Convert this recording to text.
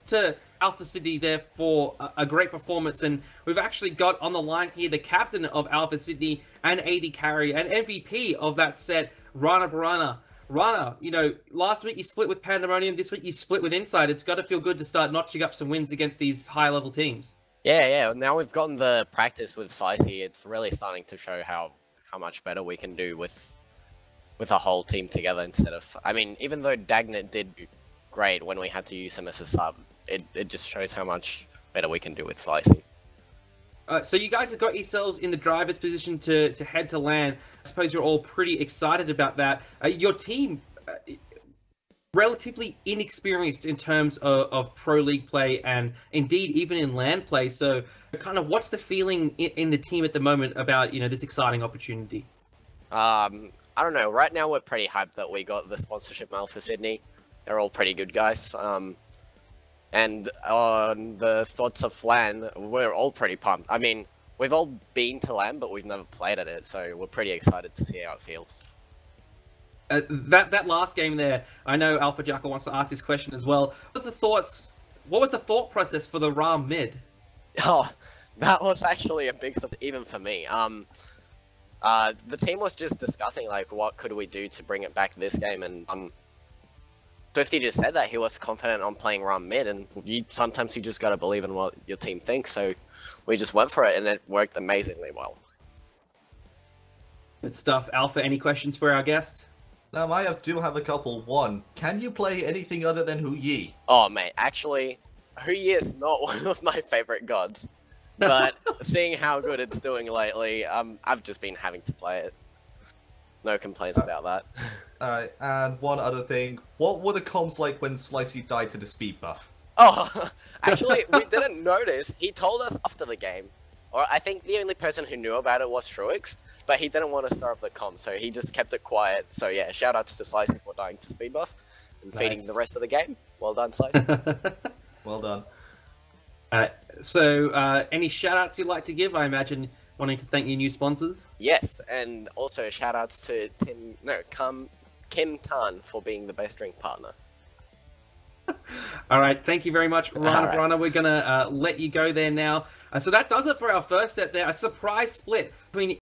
to Alpha Sydney there for a great performance, and we've actually got on the line here the captain of Alpha Sydney and AD carry and MVP of that set, Ranabarana. Rana, you know, last week you split with Pandemonium, this week you split with Inside. It's got to feel good to start notching up some wins against these high-level teams. Yeah. Now we've gotten the practice with SMITE. It's really starting to show how much better we can do with a whole team together instead of... I mean, even though Dagnit did great when we had to use him as a sub, it just shows how much better we can do with SMITE. So you guys have got yourselves in the driver's position to head to LAN. I suppose you're all pretty excited about that. Your team, relatively inexperienced in terms of Pro League play and indeed even in LAN play. So kind of what's the feeling in the team at the moment about, you know, this exciting opportunity? I don't know. Right now we're pretty hyped that we got the sponsorship mail for Sydney. They're all pretty good guys. And on the thoughts of LAN, we're all pretty pumped. I mean, we've all been to LAN, but we've never played at it, so we're pretty excited to see how it feels. That last game there, I know Alpha Jackal wants to ask this question as well. What was the thought process for the Ram mid? Oh, that was actually a big stuff, even for me. The team was just discussing, like, what could we do to bring it back this game, and Swifty just said that he was confident on playing Ram mid, and sometimes you just gotta believe in what your team thinks, so we just went for it, and it worked amazingly well. Good stuff. Alpha, any questions for our guest? I do have a couple. One, can you play anything other than Hu Yi? Oh, mate, actually, Hu Yi is not one of my favorite gods, but seeing how good it's doing lately, I've just been having to play it. No complaints about that. Alright, and one other thing. What were the comms like when Slicey died to the speed buff? Oh, actually, we didn't notice. He told us after the game. Or I think the only person who knew about it was Truix, but he didn't want to start up the comm, so he just kept it quiet. So yeah, shoutouts to Slicey for dying to speed buff and feeding the rest of the game. Well done, Slicey. Well done. So any shoutouts you'd like to give? I imagine wanting to thank your new sponsors. Yes, and also shoutouts to Kim Tan for being the best drink partner. All right, thank you very much, Rana. We're gonna let you go there now. So that does it for our first set there. A surprise split between